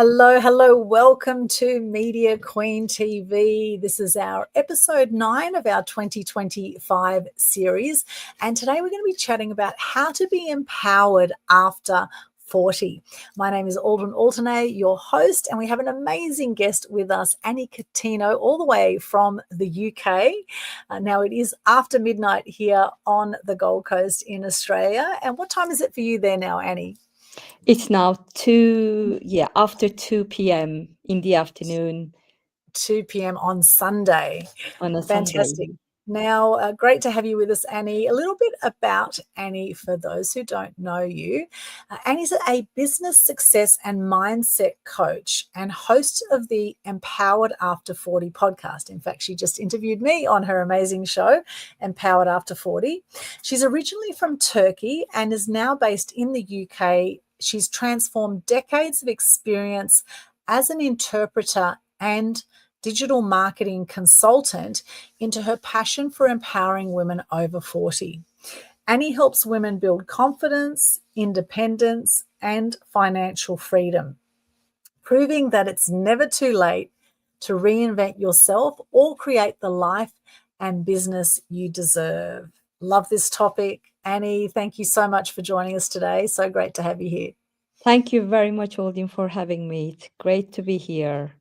Hello, hello. Welcome to Media Queen TV. This is our episode 9 of our 2025 series. And today we're going to be chatting about how to be empowered after 40. My name is Aldrin Alternay, your host, and we have an amazing guest with us, Annie Catino, all the way from the UK. Now it is after midnight here on the Gold Coast in Australia. And what time is it for you there now, Annie? It's now after 2 p.m. in the afternoon 2 p.m. on Sunday. on a Sunday. Fantastic. Now, great to have you with us, Annie. A little bit about Annie for those who don't know you. Annie's a business success and mindset coach and host of the Empowered After 40 podcast. In fact, she just interviewed me on her amazing show, Empowered After 40. She's originally from Turkey and is now based in the UK. She's transformed decades of experience as an interpreter and digital marketing consultant into her passion for empowering women over 40. Annie helps women build confidence, independence, and financial freedom, proving that it's never too late to reinvent yourself or create the life and business you deserve. Love this topic. Annie, thank you so much for joining us today. So great to have you here. Thank you very much, Aldin, for having me. It's great to be here.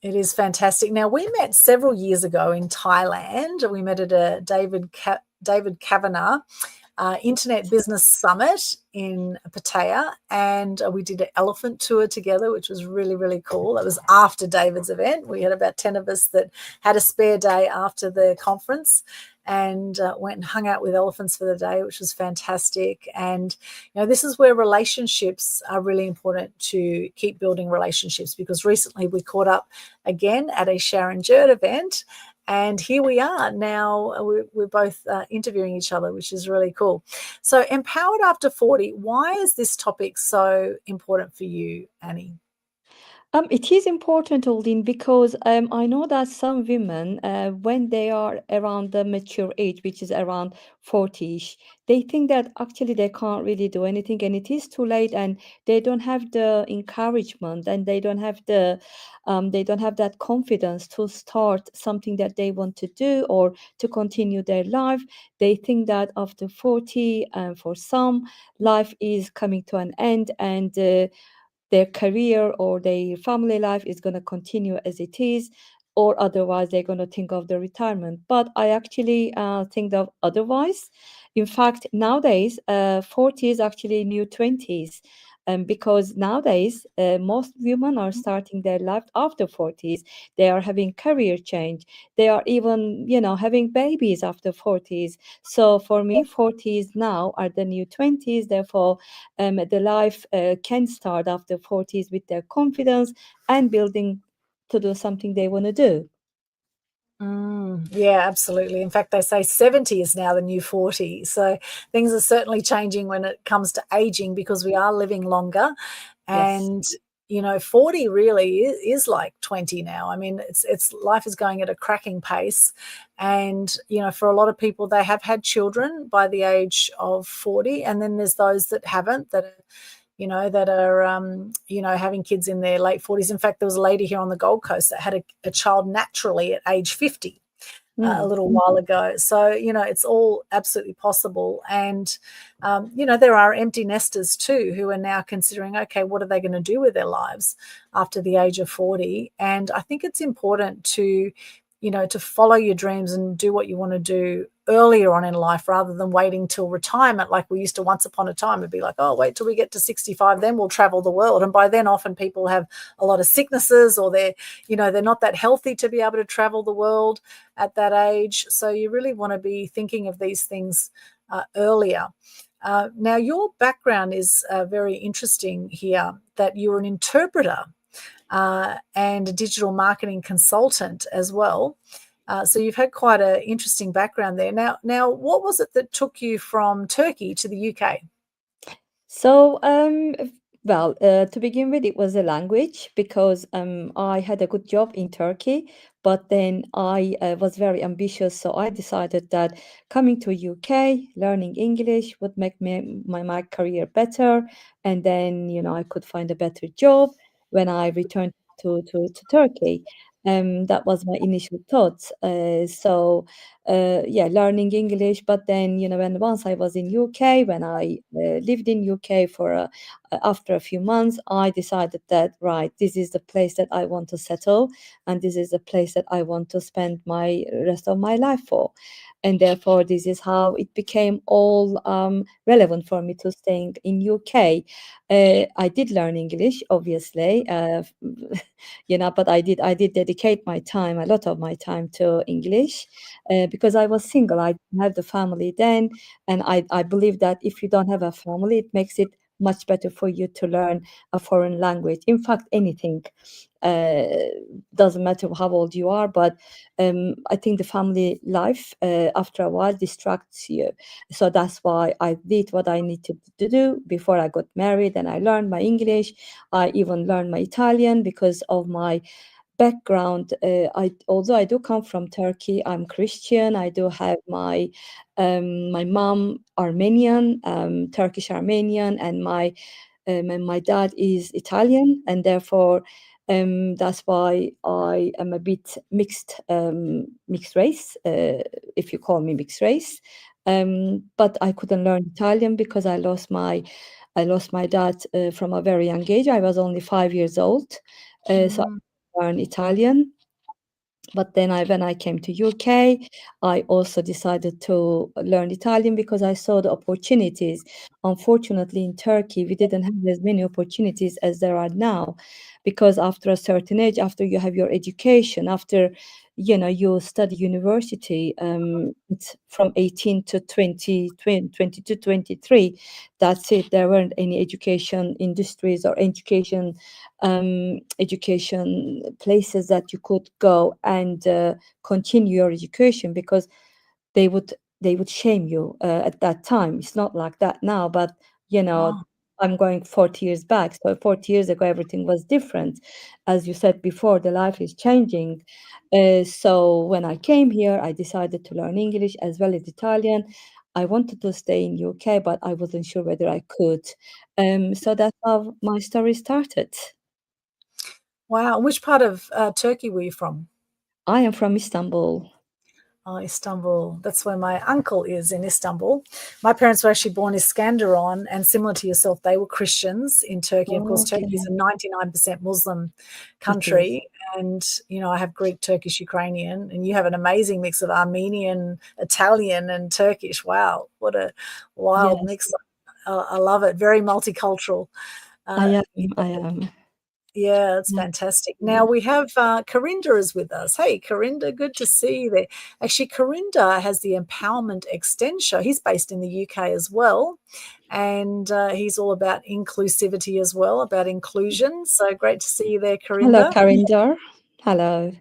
It is fantastic. Now, we met several years ago in Thailand. We met at a David Kavanagh Internet Business Summit in Pattaya, and we did an elephant tour together, which was really, really cool. That was after David's event. We had about 10 of us that had a spare day after the conference and went and hung out with elephants for the day, which was fantastic. And, this is where relationships are really important, to keep building relationships, because recently we caught up again at a Sharon Jerd event. And here we are now. We're both interviewing each other, which is really cool. So, Empowered After 40, why is this topic so important for you, Annie? It is important, Aldin, because I know that some women, when they are around the mature age, which is around 40ish, they think that actually they can't really do anything and it is too late, and they don't have the encouragement, and they don't have that confidence to start something that they want to do or to continue their life. They think that after 40, for some, life is coming to an end, and their career or their family life is going to continue as it is, or otherwise they're going to think of the retirement. But I actually think of otherwise. In fact, nowadays 40 is actually new 20s, because nowadays most women are starting their life after 40s. They are having career change. They are even having babies after 40s. So for me, 40s now are the new 20s. Therefore the life can start after 40s with their confidence and building to do something they want to do. Yeah, absolutely. In fact, they say 70 is now the new 40. So things are certainly changing when it comes to aging, because we are living longer. And, 40 really is like 20 now. I mean, it's life is going at a cracking pace. And, for a lot of people, they have had children by the age of 40. And then there's those that haven't, that are having kids in their late 40s. In fact, there was a lady here on the Gold Coast that had a child naturally at age 50 a little while ago. So, it's all absolutely possible. And, there are empty nesters too who are now considering, okay, what are they going to do with their lives after the age of 40? And I think it's important to follow your dreams and do what you want to do earlier on in life, rather than waiting till retirement like we used to once upon a time. It'd be like, oh, wait till we get to 65, then we'll travel the world. And by then often people have a lot of sicknesses, or they're not that healthy to be able to travel the world at that age. So you really want to be thinking of these things earlier. Now, your background is very interesting here, that you're an interpreter and a digital marketing consultant as well. So you've had quite an interesting background there. Now, what was it that took you from Turkey to the UK? So, to begin with, it was a language, because I had a good job in Turkey, but then I was very ambitious. So I decided that coming to UK, learning English would make my career better. And then, I could find a better job. when I returned to Turkey. That was my initial thoughts. Yeah, learning English. But then, when once I was in UK, when I lived in UK for after a few months, I decided that, right, this is the place that I want to settle, and this is the place that I want to spend my rest of my life for. And therefore, this is how it became all relevant for me to staying in UK. I did learn English, obviously, but I did dedicate my time, a lot of my time, to English, because I was single. I didn't have the family then, and I believe that if you don't have a family, it makes it much better for you to learn a foreign language. In fact, anything. Uh, doesn't matter how old you are, but I think the family life, after a while, distracts you. So that's why I did what I needed to do before I got married, and I learned my English. I even learned my Italian because of my background. Although I do come from Turkey, I'm Christian. I do have my mom Armenian, Turkish Armenian, and my dad is Italian, and therefore that's why I am a bit mixed race, if you call me mixed race. But I couldn't learn Italian because I lost my dad from a very young age. I was only 5 years old, so Mm. I learned Italian. But then when I came to UK, I also decided to learn Italian because I saw the opportunities. Unfortunately, in Turkey, we didn't have as many opportunities as there are now, because after a certain age, after you have your education, after you study university, it's from 18 to 22, 23. That's it. There weren't any education industries or education places that you could go and continue your education, because they would they would shame you at that time. It's not like that now, but Oh, I'm going 40 years back. So 40 years ago, everything was different. As you said before, the life is changing. So when I came here, I decided to learn English as well as Italian. I wanted to stay in UK, but I wasn't sure whether I could. So that's how my story started. wow. Which part of Turkey were you from? I am from Istanbul. Oh, Istanbul. That's where my uncle is, in Istanbul. My parents were actually born in Iskenderun, and similar to yourself, they were Christians in Turkey. Of course, Turkey is Okay. a 99% Muslim It is. country. And, I have Greek, Turkish, Ukrainian, and you have an amazing mix of Armenian, Italian, and Turkish. Wow, what a wild Yes, mix. I love it. Very multicultural. I Uh, am. I am. yeah, it's Yeah. fantastic. Now we have Corinda is with us. Hey, Corinda, good to see you there. Actually, Corinda has the Empowerment Extend show. He's based in the UK as well, and he's all about inclusivity as well, about inclusion. So great to see you there, Hello, Corinda. Karinder. Hello.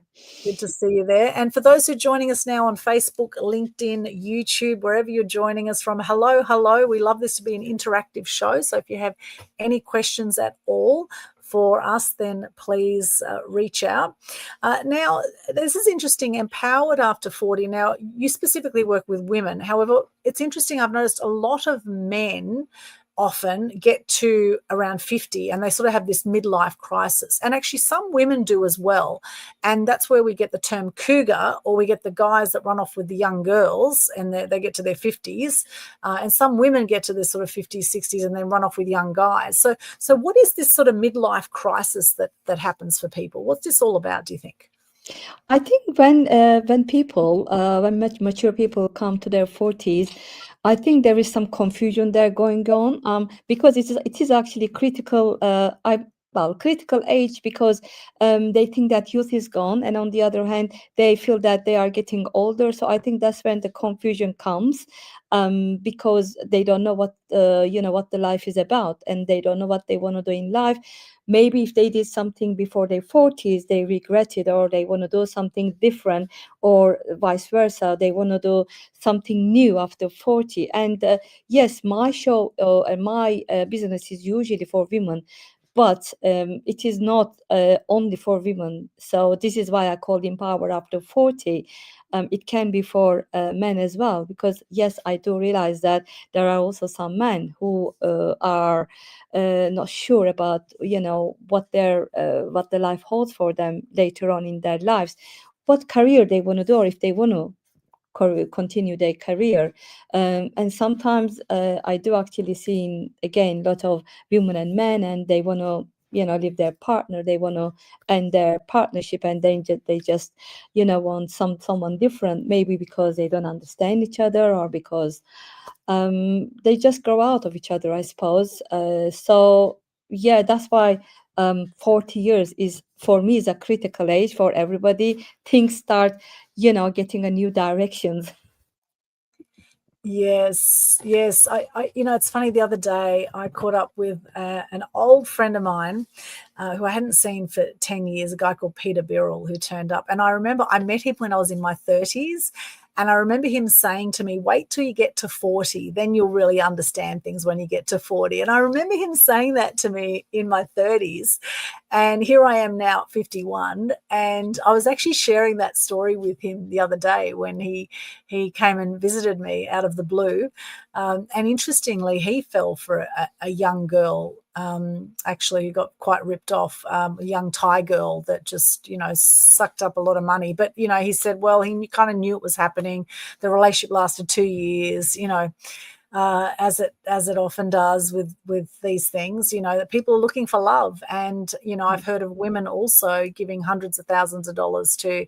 Good to see you there. And for those who are joining us now on Facebook, LinkedIn, YouTube, wherever you're joining us from, hello, hello. We love this to be an interactive show. So if you have any questions at all for us, then please reach out. Now, this is interesting. Empowered after 40. Now, you specifically work with women. However, it's interesting. I've noticed a lot of men often get to around 50 and they sort of have this midlife crisis. And actually, some women do as well. And that's where we get the term cougar, or we get the guys that run off with the young girls and they get to their 50s. And some women get to their sort of 50s, 60s and then run off with young guys. So what is this sort of midlife crisis that happens for people? What's this all about, do you think? I think when mature people come to their 40s, I think there is some confusion there going on, because it is actually critical. Critical age, because they think that youth is gone, and on the other hand, they feel that they are getting older. So I think that's when the confusion comes, because they don't know what the life is about, and they don't know what they want to do in life. Maybe if they did something before their 40s, they regret it, or they want to do something different, or vice versa. They want to do something new after 40. And yes, my show and my business is usually for women but it is not only for women. So this is why I called Empower After 40. It can be for men as well, because yes, I do realize that there are also some men who are not sure about, you know, what the life holds for them later on in their lives, what career they want to do, or if they want to continue their career. And sometimes I do actually see again a lot of women and men, and they want to, you know, leave their partner, they want to end their partnership, and then they just, you know, want someone different, maybe because they don't understand each other, or because they just grow out of each other, I suppose. So yeah, that's why 40 years is, for me, is a critical age for everybody. Things start, you know, getting a new directions. Yes, yes. You know, it's funny. The other day, I caught up with an old friend of mine who I hadn't seen for 10 years, a guy called Peter Birrell, who turned up. And I remember I met him when I was in my 30s. And I remember him saying to me, wait till you get to 40, then you'll really understand things when you get to 40. And I remember him saying that to me in my 30s. And here I am now at 51. And I was actually sharing that story with him the other day when he came and visited me out of the blue. And interestingly, he fell for a young girl, actually, who got quite ripped off, a young Thai girl that just, you know, sucked up a lot of money. But, you know, he said, well, he kind of knew it was happening. The relationship lasted 2 years, you know. As it often does with these things, you know, that people are looking for love. And, you know, I've heard of women also giving hundreds of thousands of dollars to,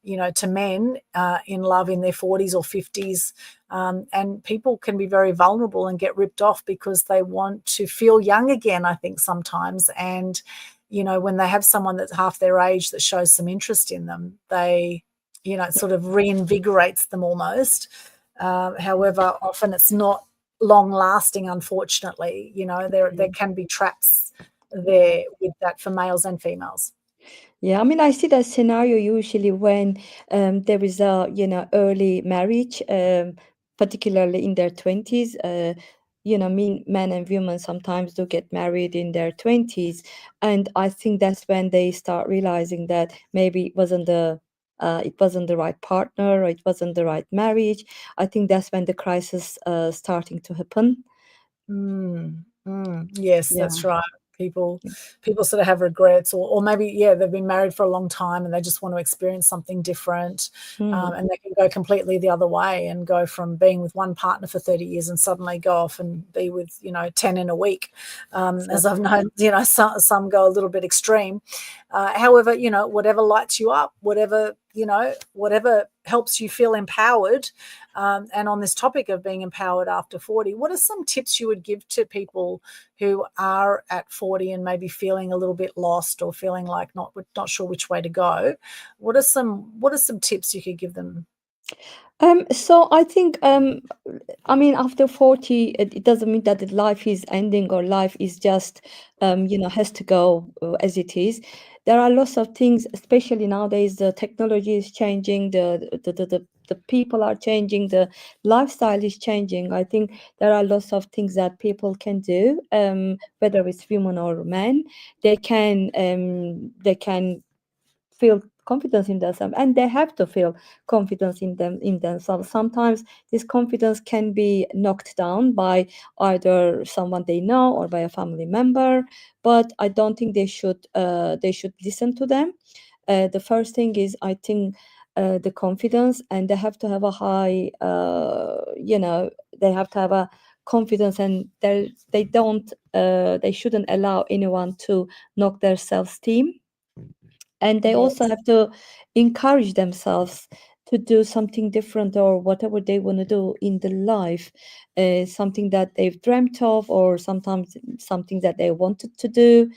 you know, to men in love in their 40s or 50s. And people can be very vulnerable and get ripped off because they want to feel young again, I think, sometimes. And, you know, when they have someone that's half their age that shows some interest in them, they, you know, it sort of reinvigorates them almost. However, often it's not long lasting, unfortunately. You know, there can be traps there with that for males and females. Yeah, I mean, I see that scenario usually when there is a, you know, early marriage, particularly in their 20s. You know, men and women sometimes do get married in their 20s. And I think that's when they start realizing that maybe it wasn't the right partner, or it wasn't the right marriage. I think that's when the crisis starting to happen. Yes, Yeah. that's right. People sort of have regrets, or maybe, yeah, they've been married for a long time and they just want to experience something different, Mm. and they can go completely the other way and go from being with one partner for 30 years and suddenly go off and be with, you know, 10 in a week, as I've known, you know, some go a little bit extreme. However, you know, whatever lights you up, whatever, you know, whatever helps you feel empowered. And on this topic of being empowered after 40, what are some tips you would give to people who are at 40 and maybe feeling a little bit lost or feeling like not sure which way to go? What are some tips you could give them? So I think, I mean, after 40, it doesn't mean that the life is ending, or life is just, you know, has to go as it is. There are lots of things, especially nowadays, the technology is changing, the people are changing, the lifestyle is changing. I think there are lots of things that people can do, whether it's women or men. They can feel confidence in themselves, and they have to feel confidence in themselves. Sometimes this confidence can be knocked down by either someone they know or by a family member, but I don't think they should listen to them. The first thing is, I think, the confidence, and they have to have a high, you know, they have to have a confidence, and they shouldn't allow anyone to knock their self-esteem. And they also Yes. have to encourage themselves to do something different, or whatever they want to do in the life, something that they've dreamt of, or sometimes something that they wanted to do.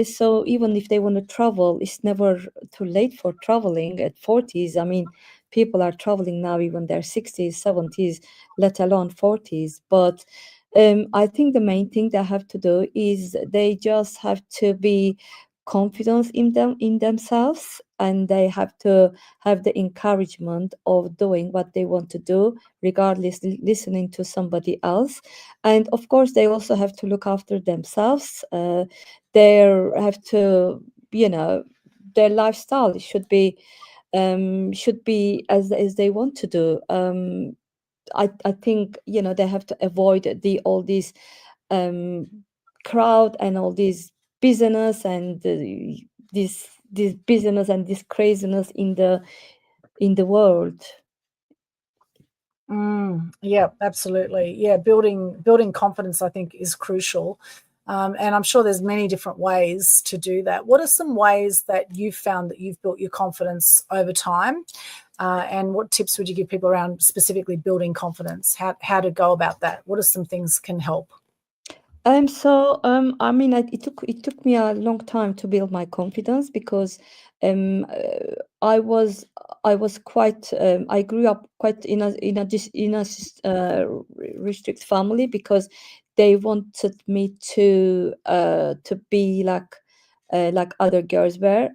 So even if they want to travel, it's never too late for traveling at 40s. I mean, people are traveling now, even their 60s, 70s, let alone 40s. But I think the main thing they have to do is they just have to be confidence in themselves, and they have to have the encouragement of doing what they want to do, regardless listening to somebody else. And of course, they also have to look after themselves. They have to, their lifestyle should be as they want to do. I think they have to avoid all these crowd and all these business and this business and this craziness in the world. Yeah, absolutely. Yeah, building confidence, I think, is crucial. And I'm sure there's many different ways to do that. What are some ways that you've found that you've built your confidence over time? And what tips would you give people around specifically building confidence? How to go about that? What are some things can help? I mean, it took me a long time to build my confidence because I was quite I grew up quite in a restricted family, because they wanted me to be like other girls were.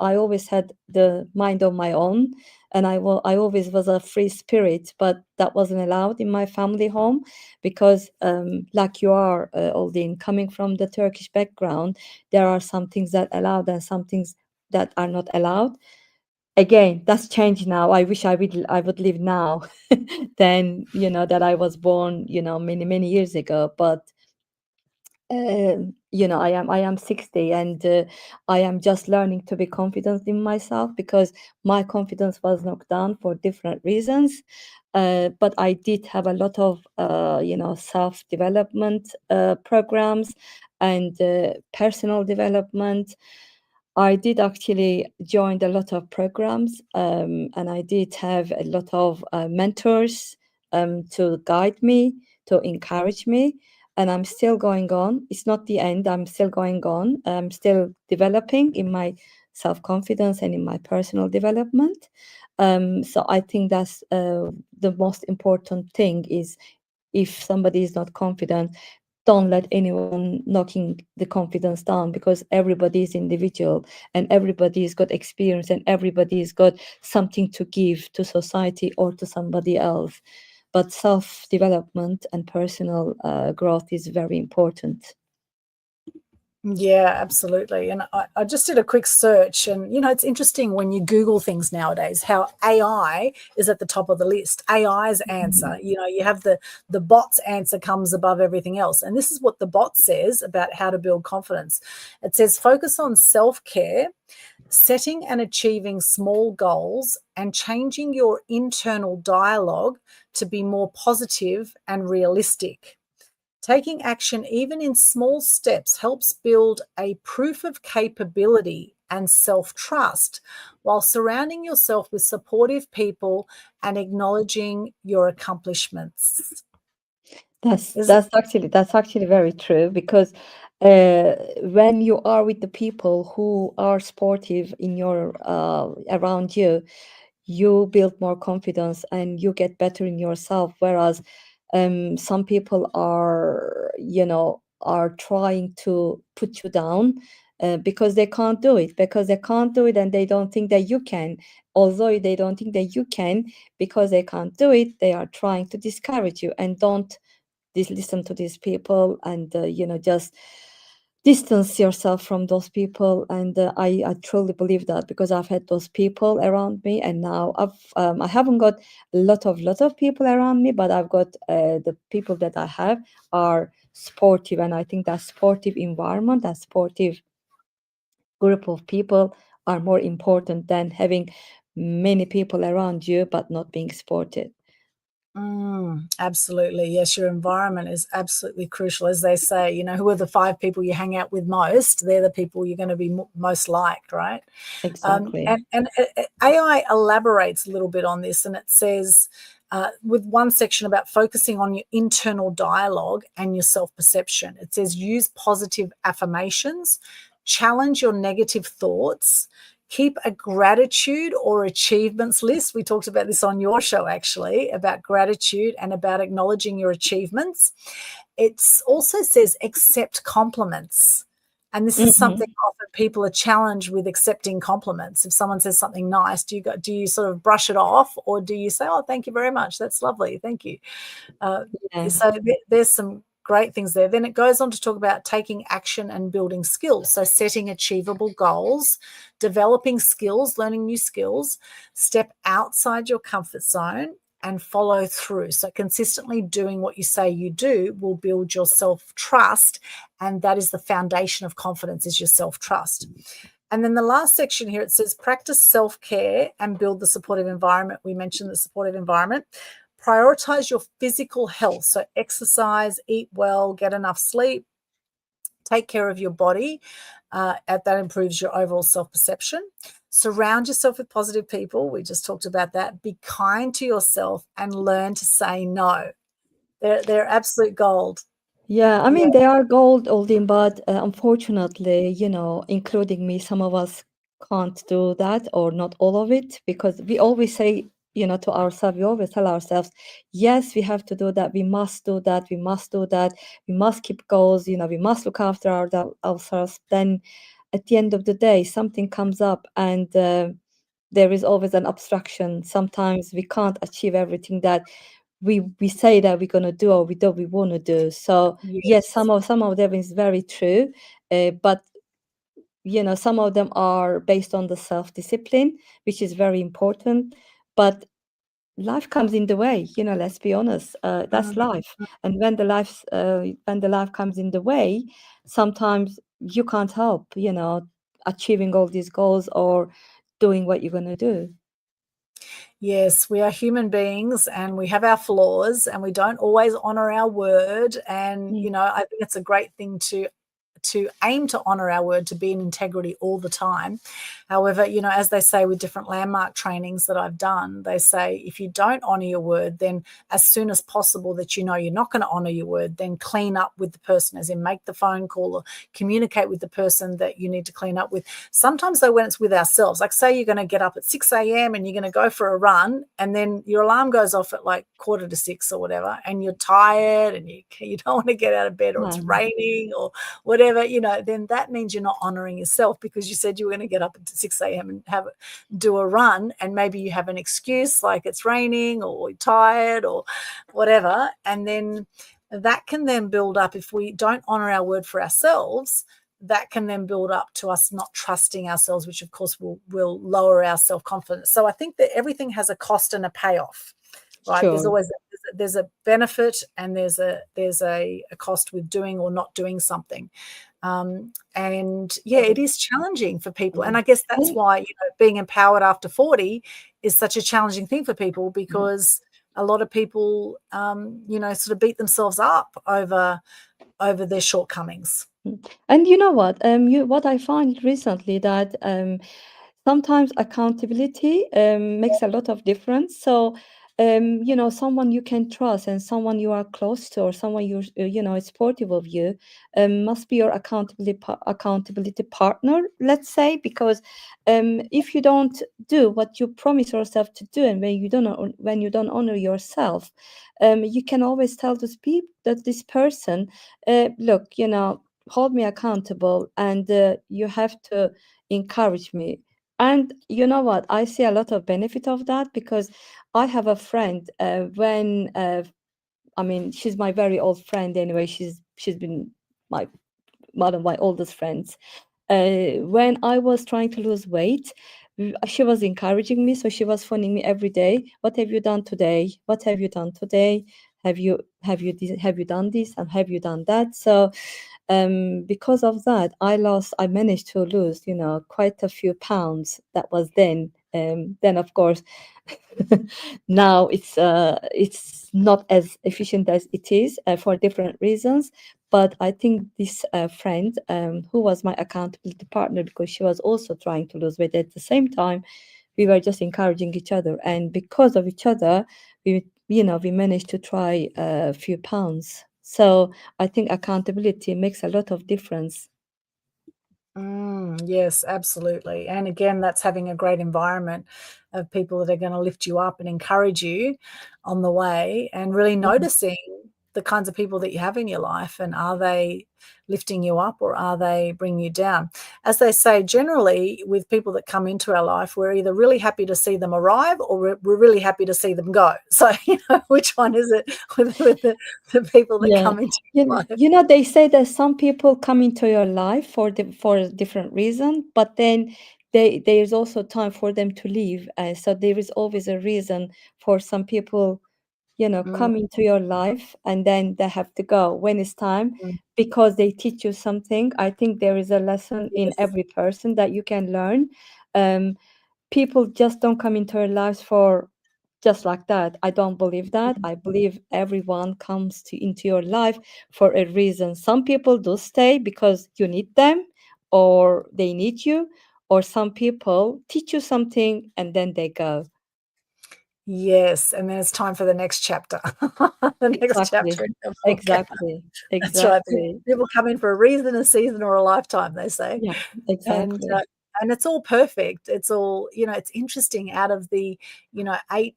I always had the mind of my own, and I always was a free spirit, but that wasn't allowed in my family home, because like you are, Aldin, coming from the Turkish background, there are some things that allowed and some things that are not allowed. Again, that's changed now. I wish I would live now than that I was born many years ago. But I am 60, and I am just learning to be confident in myself, because my confidence was knocked down for different reasons. But I did have a lot of self-development programs and personal development. I did actually join a lot of programs, and I did have a lot of mentors to guide me, to encourage me, and I'm still going on. It's not the end. I'm still going on. I'm still developing in my self-confidence and in my personal development. So I think that's the most important thing is, if somebody is not confident, don't let anyone knocking the confidence down, because everybody is individual and everybody's got experience and everybody's got something to give to society or to somebody else. But self-development and personal growth is very important. Yeah, absolutely. And I just did a quick search, and it's interesting when you Google things nowadays how AI is at the top of the list. AI's answer, you have the bot's answer comes above everything else. And this is what the bot says about how to build confidence. It says focus on self-care, setting and achieving small goals, and changing your internal dialogue to be more positive and realistic. Taking action, even in small steps, helps build a proof of capability and self-trust, while surrounding yourself with supportive people and acknowledging your accomplishments. That's actually very true, because when you are with the people who are supportive in your around you, you build more confidence and you get better in yourself. Whereas some people are trying to put you down because they can't do it, and they don't think that you can. Although they don't think that you can, because they can't do it, they are trying to discourage you. And don't listen to these people, and just distance yourself from those people. And I truly believe that, because I've had those people around me, and now I haven't got a lot of people around me, but I've got the people that I have are supportive, and I think that supportive environment, that supportive group of people are more important than having many people around you but not being supported. Absolutely. Yes, your environment is absolutely crucial. As they say, who are the 5 people you hang out with most? They're the people you're going to be most liked, right? Exactly. And AI elaborates a little bit on this, and it says, with one section about focusing on your internal dialogue and your self-perception, it says use positive affirmations, challenge your negative thoughts, keep a gratitude or achievements list. We talked about this on your show, actually, about gratitude and about acknowledging your achievements. It also says accept compliments. And this is something Mhm. often people are challenged with accepting compliments. If someone says something nice, do you sort of brush it off, or do you say, "Oh, thank you very much. That's lovely. Thank you." Uh, Yeah. so there's some great things there. Then it goes on to talk about taking action and building skills. So setting achievable goals, developing skills, learning new skills, step outside your comfort zone and follow through. So consistently doing what you say you do will build your self-trust, and that is the foundation of confidence, is your self-trust. And then the last section here, it says practice self-care and build the supportive environment. We mentioned the supportive environment. Prioritize your physical health. So exercise, eat well, get enough sleep, take care of your body. That improves your overall self-perception. Surround yourself with positive people. We just talked about that. Be kind to yourself and learn to say no. They're absolute gold. Yeah, I Yeah. mean, they are gold, Aldin, but unfortunately, including me, some of us can't do that, or not all of it, because we always say, to ourselves, we always tell ourselves, yes, we have to do that, we must do that, we must do that, we must keep goals, we must look after ourselves. Then at the end of the day, something comes up, and there is always an obstruction. Sometimes we can't achieve everything that we say that we're gonna do, or we want to do. So yes, Yes. some of them is very true, but some of them are based on the self-discipline, which is very important. But life comes in the way. Let's be honest. That's Mm. life, and when the life comes in the way, sometimes you can't help, achieving all these goals or doing what you're gonna do. Yes, we are human beings and we have our flaws and we don't always honor our word. And, Mm. I think it's a great thing to aim to honor our word, to be in integrity all the time. However, as they say with different landmark trainings that I've done, they say if you don't honor your word, then as soon as possible that you're not going to honor your word, then clean up with the person, as in make the phone call or communicate with the person that you need to clean up with. Sometimes though, when it's with ourselves, like say you're going to get up at 6 a.m. and you're going to go for a run, and then your alarm goes off at like 5:45 or whatever, and you're tired and you don't want to get out of bed, or it's Um, raining or whatever, then that means you're not honoring yourself, because you said you were going to get up at 6 a.m. and do a run, and maybe you have an excuse like it's raining or you're tired or whatever, and then that can then build up. If we don't honor our word for ourselves, that can then build up to us not trusting ourselves, which of course will lower our self-confidence. So I think that everything has a cost and a payoff, right? There's sure. always there's a benefit, and there's a cost with doing or not doing something. And yeah, it is challenging for people, and I guess that's And why being empowered after 40 is such a challenging thing for people, because a lot of people sort of beat themselves up over their shortcomings. And you know what? What I find recently, that sometimes accountability makes a lot of difference. So, someone you can trust and someone you are close to, or someone is supportive of you, must be your accountability partner, let's say, because if you don't do what you promise yourself to do, and when you don't honor yourself, you can always tell this person, look, hold me accountable, and you have to encourage me. And you know what? I see a lot of benefit of that, because I have a friend, I mean, she's my very old friend anyway. She's been my one of my oldest friends. When I was trying to lose weight, she was encouraging me. So she was phoning me every day. What have you done today? What have you done today? Have you done this, and have you done that? So because of that, I managed to lose, quite a few pounds. That was then. Then of course, now it's not as efficient as it is, for different reasons. But I think this friend, who was my accountability partner, because she was also trying to lose weight at the same time, we were just encouraging each other, and because of each other, we managed to try a few pounds. So I think accountability makes a lot of difference. Yes, absolutely. And again, that's having a great environment of people that are going to lift you up and encourage you on the way, and really Mhm. noticing, the kinds of people that you have in your life, and are they lifting you up or are they bringing you down? As they say, generally with people that come into our life, we're either really happy to see them arrive or we're really happy to see them go. So, which one is it with the people that Yeah. come into your life? They say that some people come into your life for a different reason, but then there's also time for them to leave. So there is always a reason for some people, come into your life and then they have to go when it's time, because they teach you something. I think there is a lesson in Yes. every person that you can learn. People just don't come into our lives for just like that. I don't believe that. I believe everyone comes into your life for a reason. Some people do stay because you need them or they need you, or some people teach you something and then they go. Yes, and then it's time for the next chapter. The next chapter in the book. Exactly. That's right. Exactly. People come in for a reason, a season, or a lifetime, they say. Yeah, And exactly. and it's all perfect. It's all, it's interesting. Out of the, 8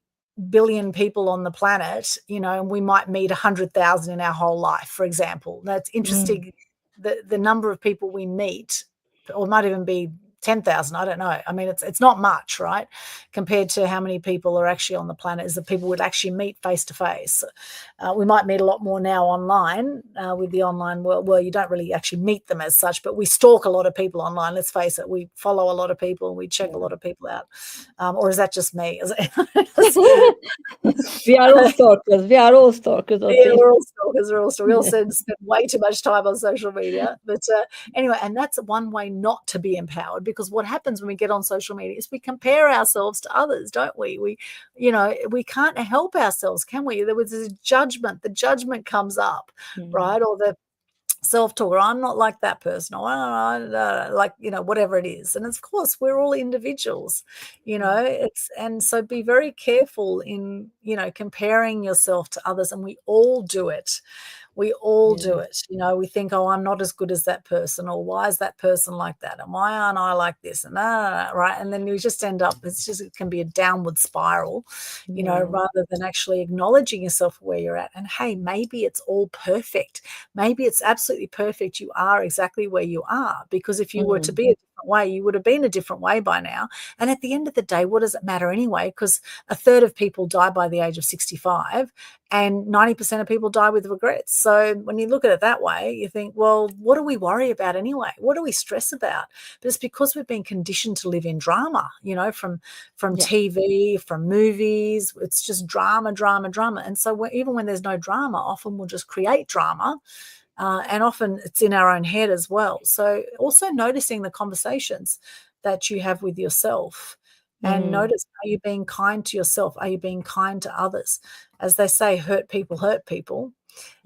billion people on the planet, and we might meet 100,000 in our whole life, for example. That's interesting. The number of people we meet, or it might even be 10,000. I don't know. I mean, it's not much, right? Compared to how many people are actually on the planet, is that people would actually meet face to face. We might meet a lot more now online with the online world. Well, you don't really actually meet them as such, but we stalk a lot of people online. Let's face it, we follow a lot of people and we check a lot of people out. Or is that just me? We are all stalkers. We are all stalkers. Yeah, we're all stalkers. We all spend way too much time on social media. But anyway, and that's one way not to be empowered, because what happens when we get on social media is we compare ourselves to others, don't we? We can't help ourselves, can we? There was this judgment. The judgment comes up, right? Or the self-talk, or I'm not like that person, or like, whatever it is. And of course, we're all individuals, and so be very careful in, comparing yourself to others. And we all do it. We all do it. We think, oh, I'm not as good as that person, or why is that person like that? And why aren't I like this? And right. And then you just end up, it can be a downward spiral, rather than actually acknowledging yourself where you're at. And hey, maybe it's all perfect. Maybe it's absolutely perfect. You are exactly where you are, because if you were to be a different way, you would have been a different way by now. And at the end of the day, what does it matter anyway? Because a third of people die by the age of 65. And 90% of people die with regrets. So when you look at it that way, you think, well, what do we worry about anyway? What do we stress about? But it's because we've been conditioned to live in drama, from TV, from movies. It's just drama, drama, drama. And so even when there's no drama, often we'll just create drama. And often it's in our own head as well. So also noticing the conversations that you have with yourself. And notice, are you being kind to yourself? Are you being kind to others? As they say, hurt people,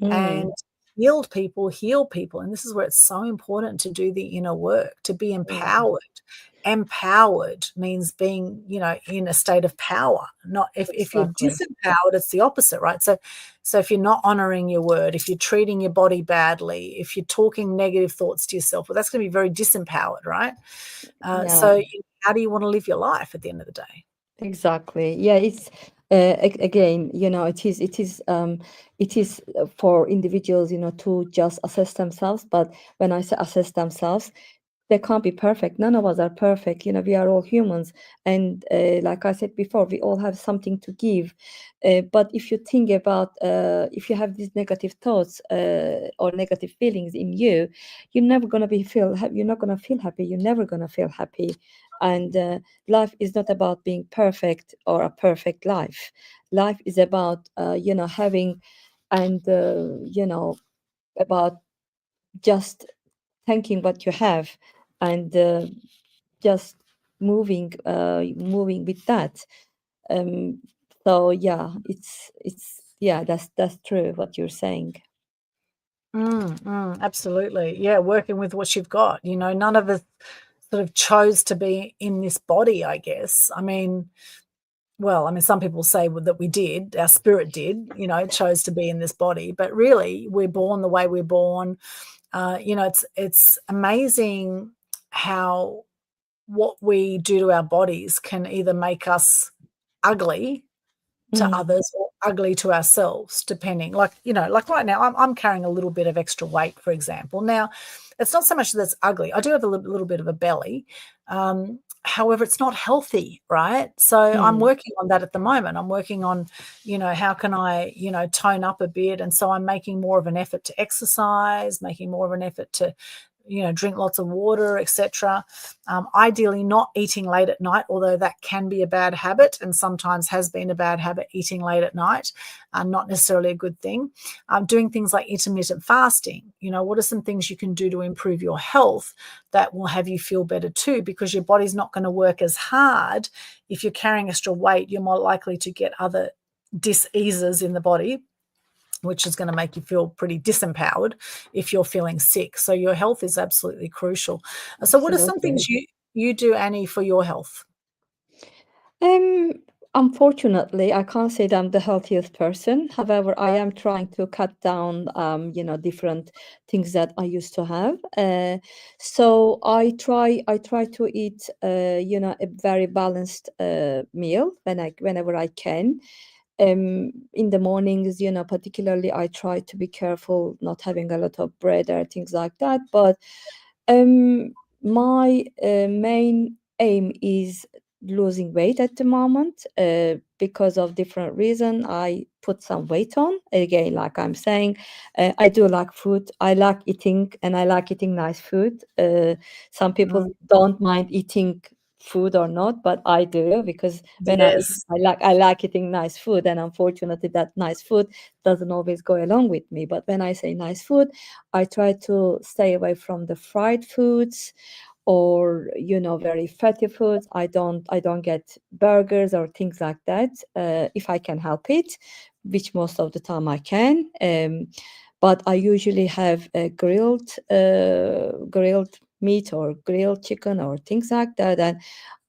and healed people, heal people. And this is where it's so important to do the inner work, to be empowered. Empowered means being, in a state of power. Not if you're disempowered, it's the opposite, right? So if you're not honoring your word, if you're treating your body badly, if you're talking negative thoughts to yourself, well, that's going to be very disempowered, right? So how do you want to live your life at the end of the day? Exactly. Yeah, it's again, it is for individuals, to just assess themselves. But when I say assess themselves, they can't be perfect. None of us are perfect. We are all humans, and like I said before, we all have something to give. But if you think about, if you have these negative thoughts or negative feelings in you, you're never gonna you're not gonna feel happy. You're never gonna feel happy. And life is not about being perfect or a perfect life. Life is about having, and about just thanking what you have, and just moving with that. So yeah, that's true what you're saying. Absolutely. Yeah, working with what you've got. None of us sort of chose to be in this body, I guess. Some people say that we did, our spirit did, chose to be in this body, but really we're born the way we're born. It's amazing how what we do to our bodies can either make us ugly to Mm. others or ugly to ourselves, depending. Like, like right now, I'm carrying a little bit of extra weight, for example. Now, it's not so much that it's ugly. I do have a little bit of a belly. However, it's not healthy, right? So I'm Mm. working on that at the moment. I'm working on, how can I, tone up a bit? And so I'm making more of an effort to exercise, making more of an effort to, drink lots of water, etc. Ideally, not eating late at night, although that can be a bad habit and sometimes has been a bad habit, eating late at night, not necessarily a good thing. Doing things like intermittent fasting. What are some things you can do to improve your health that will have you feel better too? Because your body's not going to work as hard if you're carrying extra weight. You're more likely to get other diseases in the body, which is going to make you feel pretty disempowered if you're feeling sick. So your health is absolutely crucial. So what are some Absolutely. things you do, Annie, for your health? Um, Unfortunately, I can't say that I'm the healthiest person. However, I am trying to cut down, different things that I used to have. So I try to eat, a very balanced meal whenever I can. In the mornings, particularly, I try to be careful not having a lot of bread or things like that. But my main aim is losing weight at the moment, because of different reason. I put some weight on again, like I'm saying. I do like food. I like eating, and I like eating nice food. Some people Mm, don't mind eating food or not, but I do, because when I eat, yes. I like eating nice food, and unfortunately that nice food doesn't always go along with me. But when I say nice food, I try to stay away from the fried foods, or very fatty foods. I don't get burgers or things like that, if I can help it, which most of the time I can. But I usually have a grilled meat or grilled chicken or things like that, and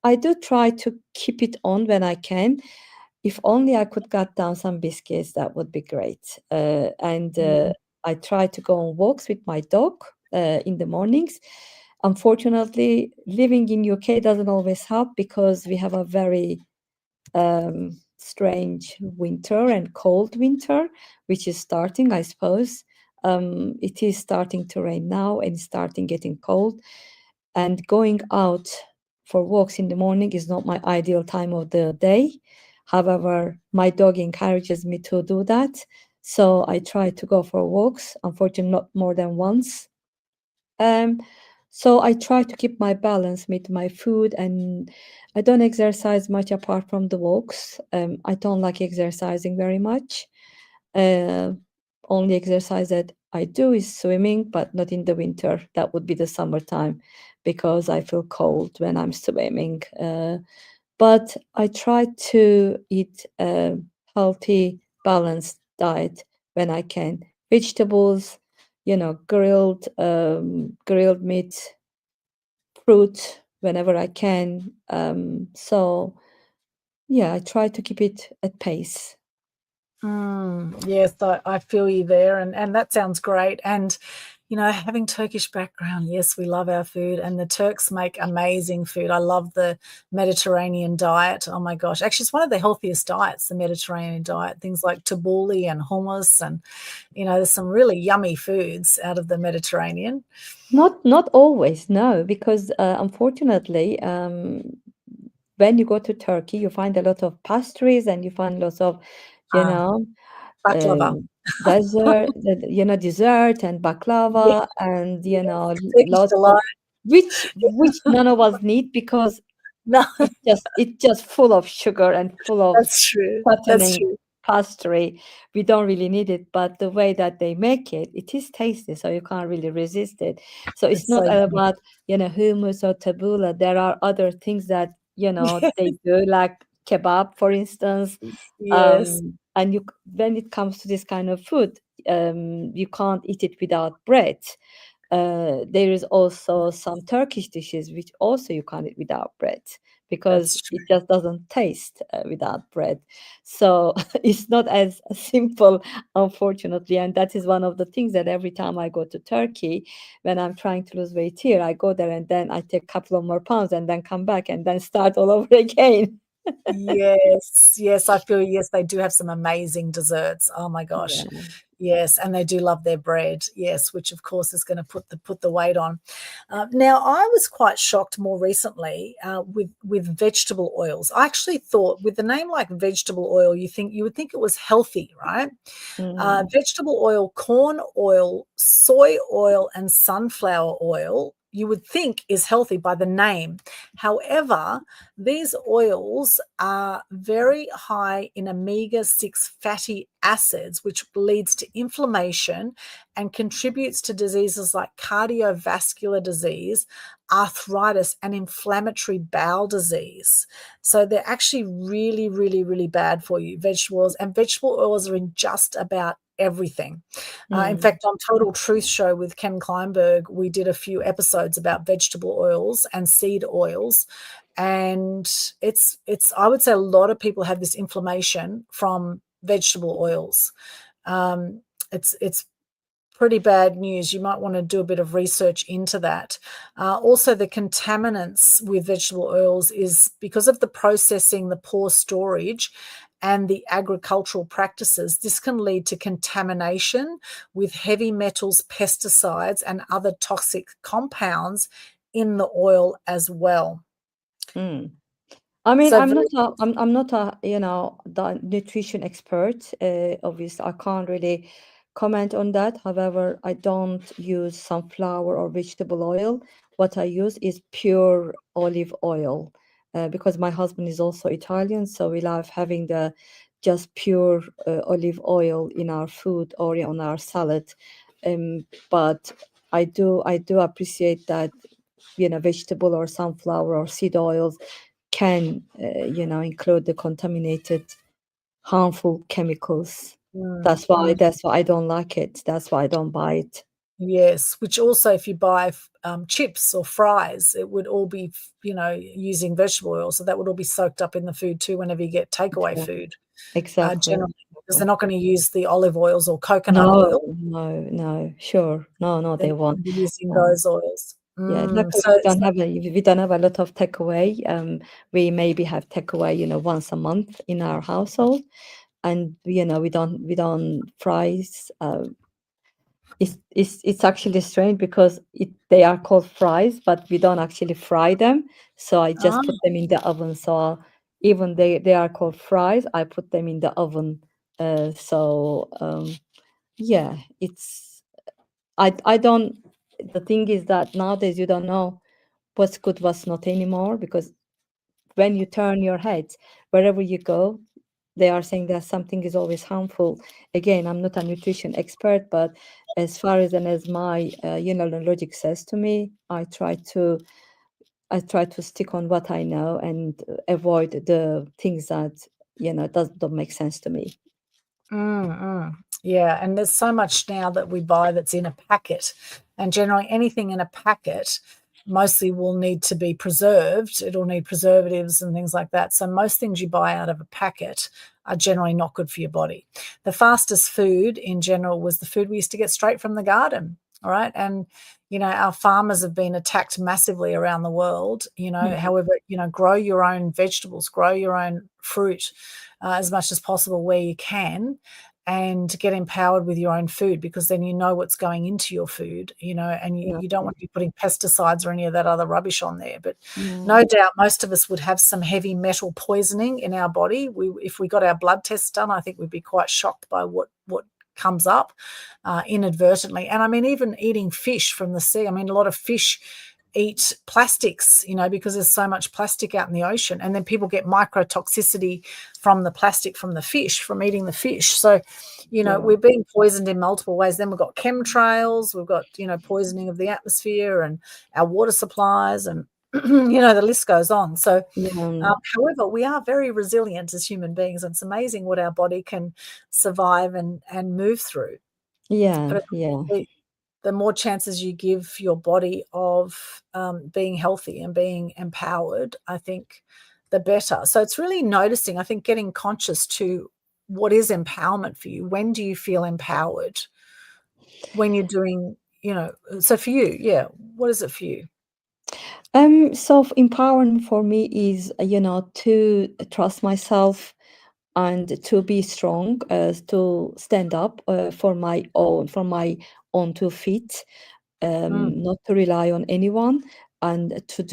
I do try to keep it on when I can. If only I could cut down some biscuits, that would be great. And Mm, I try to go on walks with my dog in the mornings. Unfortunately, living in UK doesn't always help, because we have a very strange winter and cold winter, which is starting, I suppose. It is starting to rain now, and it's starting getting cold. And going out for walks in the morning is not my ideal time of the day. However, my dog encourages me to do that. So I try to go for walks, unfortunately, not more than once. Um, so I try to keep my balance with my food, and I don't exercise much apart from the walks. I don't like exercising very much. Uh, Only exercise that I do is swimming, but not in the winter. That would be the summertime, because I feel cold when I'm swimming. But I try to eat a healthy, balanced diet when I can. Vegetables, grilled meat, fruit whenever I can. So yeah, I try to keep it at pace. Yes, I feel you there, and that sounds great. And having Turkish background, yes, we love our food, and the Turks make amazing food. I love the Mediterranean diet. Oh my gosh, actually, it's one of the healthiest diets, the Mediterranean diet. Things like tabbouleh and hummus, and there's some really yummy foods out of the Mediterranean. Not always, no, because unfortunately, when you go to Turkey, you find a lot of pastries, and you find lots of, you Ah, know, baklava. um, dessert and Yeah, baklava, and yes, Turkish lots of, delight. which none of us need, because No, it's just full of sugar and full of that's true. That's fattening true. pastry. We don't really need it, but the way that they make it, it is tasty, so you can't really resist it. So it's It's so not yummy. about, hummus or tabbouleh. There are other things that, Yeah, they do, like kebab, for instance. yes, And when it comes to this kind of food, you can't eat it without bread. There is also some Turkish dishes which also you can't eat without bread, because that's true. it just doesn't taste without bread. So it's not as simple, unfortunately. And that is one of the things that every time I go to Turkey, when I'm trying to lose weight here, I go there and then I take a couple of more pounds and then come back and then start all over again. Yes, yes, I feel yes, they do have some amazing desserts. Oh my gosh. Yeah. Yes, and they do love their bread. Yes, which of course is going to put the weight on. Now, I was quite shocked more recently with vegetable oils. I actually thought with the name like vegetable oil, you would think it was healthy, right? Mm, Vegetable oil, corn oil, soy oil, and sunflower oil, you would think is healthy by the name. However, these oils are very high in omega-6 fatty acids, which leads to inflammation and contributes to diseases like cardiovascular disease, arthritis, and inflammatory bowel disease. So they're actually really, really, really bad for you, vegetable oils. And vegetable oils are in just about everything. In mm, fact, on Total Truth Show with Ken Kleinberg, we did a few episodes about vegetable oils and seed oils. And it's I would say a lot of people have this inflammation from vegetable oils. Um, it's pretty bad news. You might want to do a bit of research into that. Also, the contaminants with vegetable oils is because of the processing, the poor storage, and the agricultural practices. This can lead to contamination with heavy metals, pesticides, and other toxic compounds in the oil as well. mm. I mean, So, very, I'm not a, the nutrition expert. Obviously, I can't really comment on that. However, I don't use sunflower or vegetable oil. What I use is pure olive oil, because my husband is also Italian, so we love having the just pure olive oil in our food or on our salad. But I do appreciate that, vegetable or sunflower or seed oils can include the contaminated harmful chemicals. mm, That's why mm. that's why I don't like it. That's why I don't buy it. Yes, which also, if you buy chips or fries, it would all be, using vegetable oil. So that would all be soaked up in the food too whenever you get takeaway Exactly. food, Exactly. generally, because they're not going to use the olive oils or coconut No, oil. no, no, sure. No, no, They're they not won't. going to be using Um, those oils. yeah, Mm, luckily we don't have a lot of takeaway. We maybe have takeaway, once a month in our household, and we don't fries. It's actually strange because they are called fries, but we don't actually fry them. So I ah, just put them in the oven. So even they are called fries, I put them in the oven. Yeah, it's I don't. The thing is that nowadays you don't know what's good, what's not anymore, because when you turn your head wherever you go, they are saying that something is always harmful. Again, I'm not a nutrition expert, but as far as my logic says to me, I try to stick on what I know and avoid the things that don't make sense to me. mm, mm. Yeah, and there's so much now that we buy that's in a packet, and generally anything in a packet mostly will need to be preserved. It'll need preservatives and things like that. So most things you buy out of a packet are generally not good for your body. The fastest food in general was the food we used to get straight from the garden. All right. And, our farmers have been attacked massively around the world. Mhm. However, grow your own vegetables, grow your own fruit as much as possible where you can, and get empowered with your own food, because then you know what's going into your food, and you don't Yeah. want to be putting pesticides or any of that other rubbish on there. But No. no doubt most of us would have some heavy metal poisoning in our body. If we got our blood tests done, I think we'd be quite shocked by what comes up inadvertently. And I mean, even eating fish from the sea, I mean, a lot of fish eat plastics, because there's so much plastic out in the ocean, and then people get microtoxicity from the plastic from the fish, from eating the fish. So, Yeah. we're being poisoned in multiple ways. Then we've got chemtrails, we've got, poisoning of the atmosphere and our water supplies, and the list goes on. So, Yeah. however, we are very resilient as human beings, and it's amazing what our body can survive and move through. Yeah. But Yeah. the more chances you give your body of being healthy and being empowered, I think the better. So it's really noticing, I think, getting conscious to what is empowerment for you. When do you feel empowered? When you're doing, so for you, yeah, what is it for you? Empowerment for me is, to trust myself and to be strong, to stand up for my own 2 feet, Mm. not to rely on anyone, and to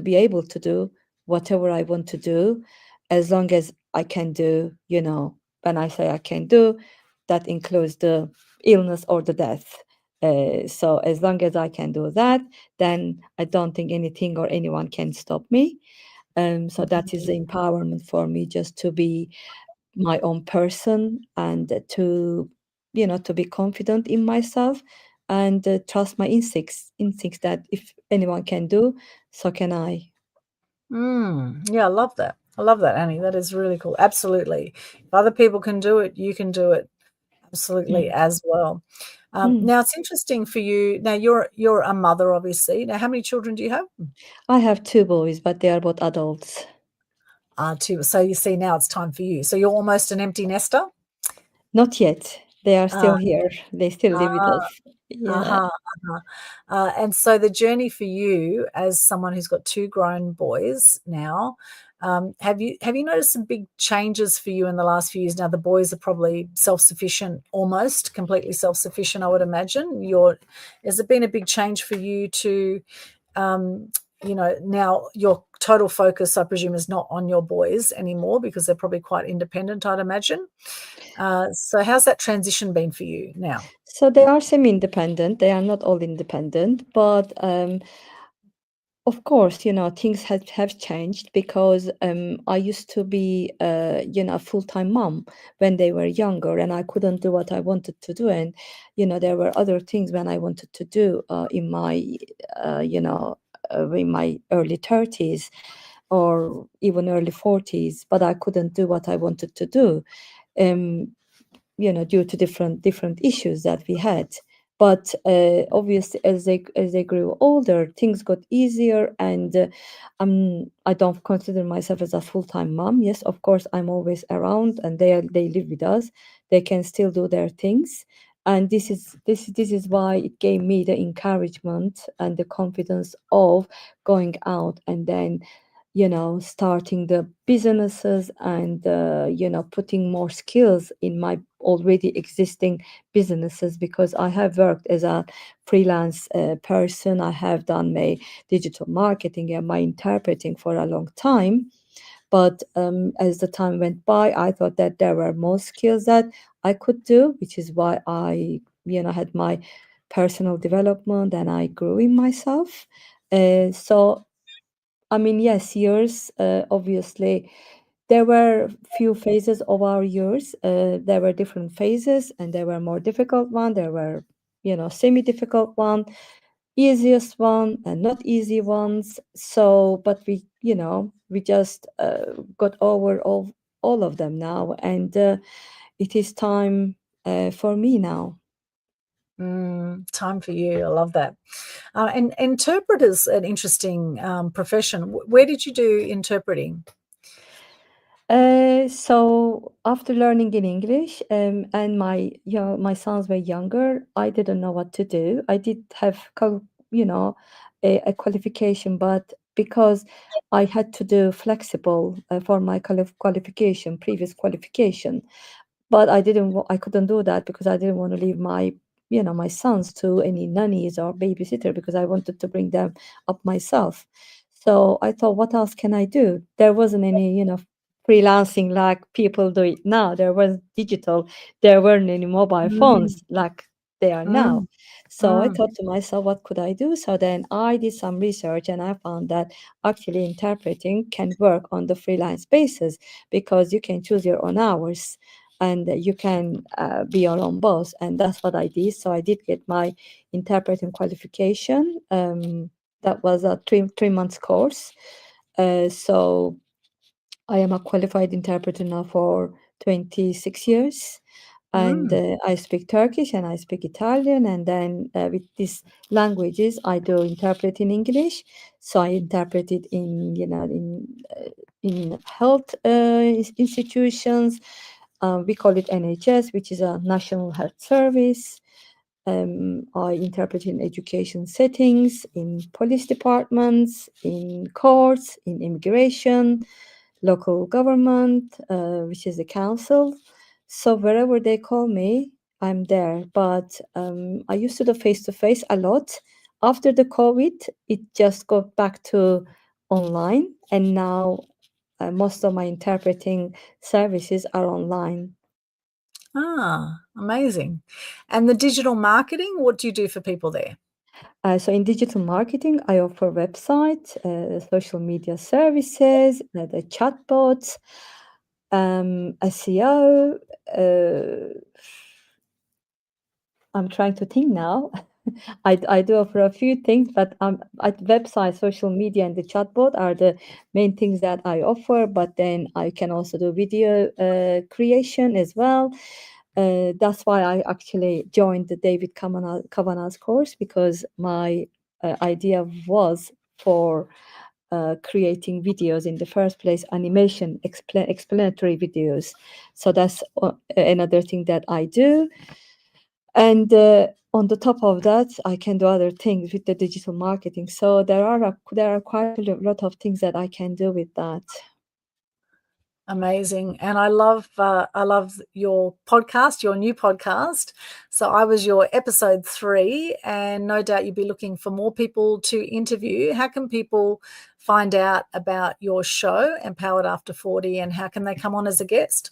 be able to do whatever I want to do, as long as I can do. When I say I can do, that includes the illness or the death. So as long as I can do that, then I don't think anything or anyone can stop me. So that is the empowerment for me, just to be my own person, and to be confident in myself, and trust my instincts that if anyone can do, so can I. Yeah, I love that. I love that, Annie. That is really cool. Absolutely. If other people can do it, you can do it absolutely Mm. as well. Mm. Now it's interesting for you. Now you're a mother, obviously. Now, how many children do you have? I have 2 boys, but they are both adults. Two. So you see, now it's time for you. So you're almost an empty nester. Not yet. They are Uh, still here. They still live with uh, us. Yeah. uh-huh, uh-huh. And so the journey for you, as someone who's got two grown boys now, have you noticed some big changes for you in the last few years? Now the boys are probably self-sufficient, almost completely self-sufficient, I would imagine. Has it been a big change for you to, now your total focus, I presume, is not on your boys anymore because they're probably quite independent, I'd imagine. So how's that transition been for you now? So they are semi-independent. They are not all independent, but of course, things have changed, because I used to be, a full-time mom when they were younger, and I couldn't do what I wanted to do. And, there were other things when I wanted to do in my early 30s or even early 40s, but I couldn't do what I wanted to do. Um, due to different issues that we had. But obviously, as they grew older, things got easier, and I don't consider myself as a full-time mom. Yes, of course, I'm always around, and they live with us. They can still do their things, and this is why it gave me the encouragement and the confidence of going out, and then starting the businesses, and putting more skills in my already existing businesses, because I have worked as a freelance person. I have done my digital marketing and my interpreting for a long time. But as the time went by, I thought that there were more skills that I could do, which is why I had my personal development, and I grew in myself. So I mean, yes, years, obviously, there were few phases of our years. There were different phases, and there were more difficult one. There were, semi-difficult one, easiest one, and not easy ones. So, but we just got over all of them now, and it is time for me now. Time for you. I love that. And interpreter's an interesting profession. Where did you do interpreting? So after learning in English, and my sons were younger, I didn't know what to do. I did have a qualification, but because I had to do flexible for my qualification, previous qualification, but I couldn't do that because I didn't want to leave my sons to any nannies or babysitter, because I wanted to bring them up myself. So I thought, what else can I do? There wasn't any, freelancing like people do it now. There was digital. There weren't any mobile Mm, phones like they are now. mm, So I mm, thought to myself, what could I do? So then I did some research, and I found that actually interpreting can work on the freelance basis, because you can choose your own hours, and you can be your own boss. And that's what I did. So I did get my interpreting qualification. That was a three months course. So I am a qualified interpreter now for 26 years. And mm. I speak Turkish and I speak Italian. And then with these languages, I do interpret in English. So I interpret it in health institutions. We call it NHS, which is a National Health Service. I interpret in education settings, in police departments, in courts, in immigration, local government, which is the council. So wherever they call me, I'm there. But I used to do face-to-face a lot. After the COVID, it just got back to online, and now most of my interpreting services are online. Ah, amazing. And the digital marketing, what do you do for people there? So in digital marketing, I offer website, social media services, the chatbots, SEO. I'm trying to think now. I do offer a few things, but at website, social media, and the chatbot are the main things that I offer. But then I can also do video creation as well. That's why I actually joined the David Kavanagh's course, because my idea was for creating videos in the first place, animation, explanatory videos. So that's another thing that I do. And on the top of that, I can do other things with the digital marketing. So there are quite a lot of things that I can do with that. Amazing. And I love your podcast, your new podcast. So I was your episode 3, and no doubt you'd be looking for more people to interview. How can people find out about your show, Empowered After 40, and how can they come on as a guest?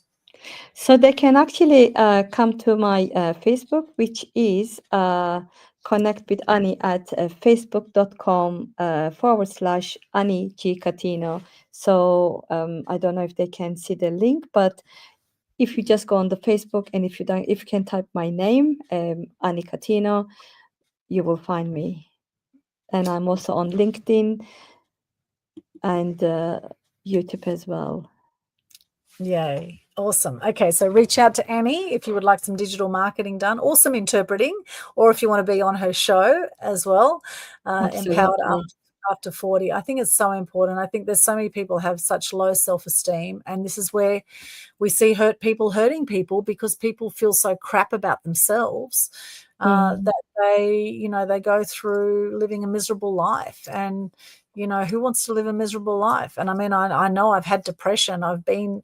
So they can actually come to my Facebook, which is Connect with Ani at facebook.com/Ani G Catino. So I don't know if they can see the link, but if you just go on the Facebook, and if you can type my name, Ani Catino, you will find me. And I'm also on LinkedIn and YouTube as well. Yay. Awesome. Okay, so reach out to Annie if you would like some digital marketing done or some interpreting, or if you want to be on her show as well, Empowered After 40. I think it's so important. I think there's so many people have such low self-esteem, and this is where we see people hurting people, because people feel so crap about themselves that they go through living a miserable life. And who wants to live a miserable life? And I mean, I know I've had depression. I've been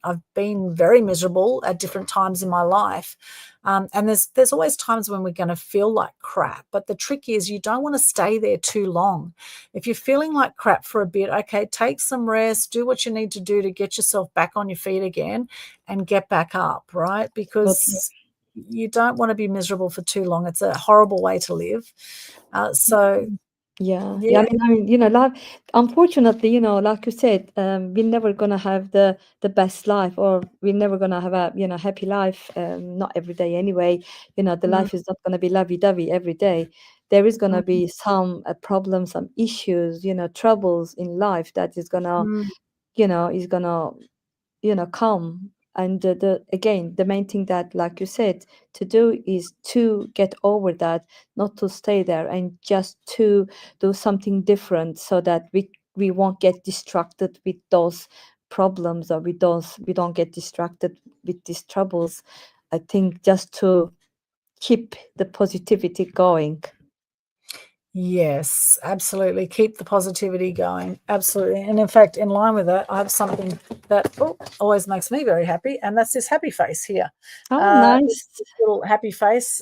very miserable at different times in my life. And there's always times when we're going to feel like crap. But the trick is, you don't want to stay there too long. If you're feeling like crap for a bit, okay, take some rest, do what you need to do to get yourself back on your feet again and get back up, right? Because you don't want to be miserable for too long. It's a horrible way to live. Yeah. I mean, life, unfortunately, like you said, we're never gonna have the best life, or we're never gonna have a happy life. Not every day anyway. The life is not gonna be lovey-dovey every day. There is gonna be some problems, some issues, troubles in life that is gonna, come. And the main thing that, like you said, to do is to get over that, not to stay there, and just to do something different, so that we won't get distracted with those problems, or we don't get distracted with these troubles. I think just to keep the positivity going. Yes, absolutely. Keep the positivity going. Absolutely. And in fact, in line with that, I have something that always makes me very happy, and that's this happy face here. Oh, nice. This little happy face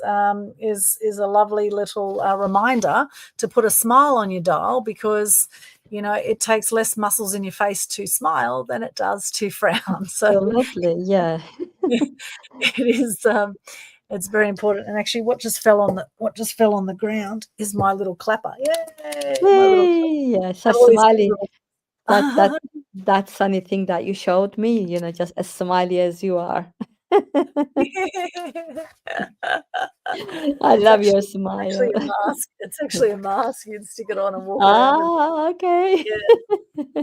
is a lovely little reminder to put a smile on your dial, because it takes less muscles in your face to smile than it does to frown. So Absolutely, yeah. it is. It's very important. And actually, what just fell on the ground is my little clapper. Yay! My little Yeah, so smiley. That funny thing that you showed me, just as smiley as you are. I love your smile. Actually a mask. It's actually a mask. You'd stick it on and walk around. Okay. Yeah,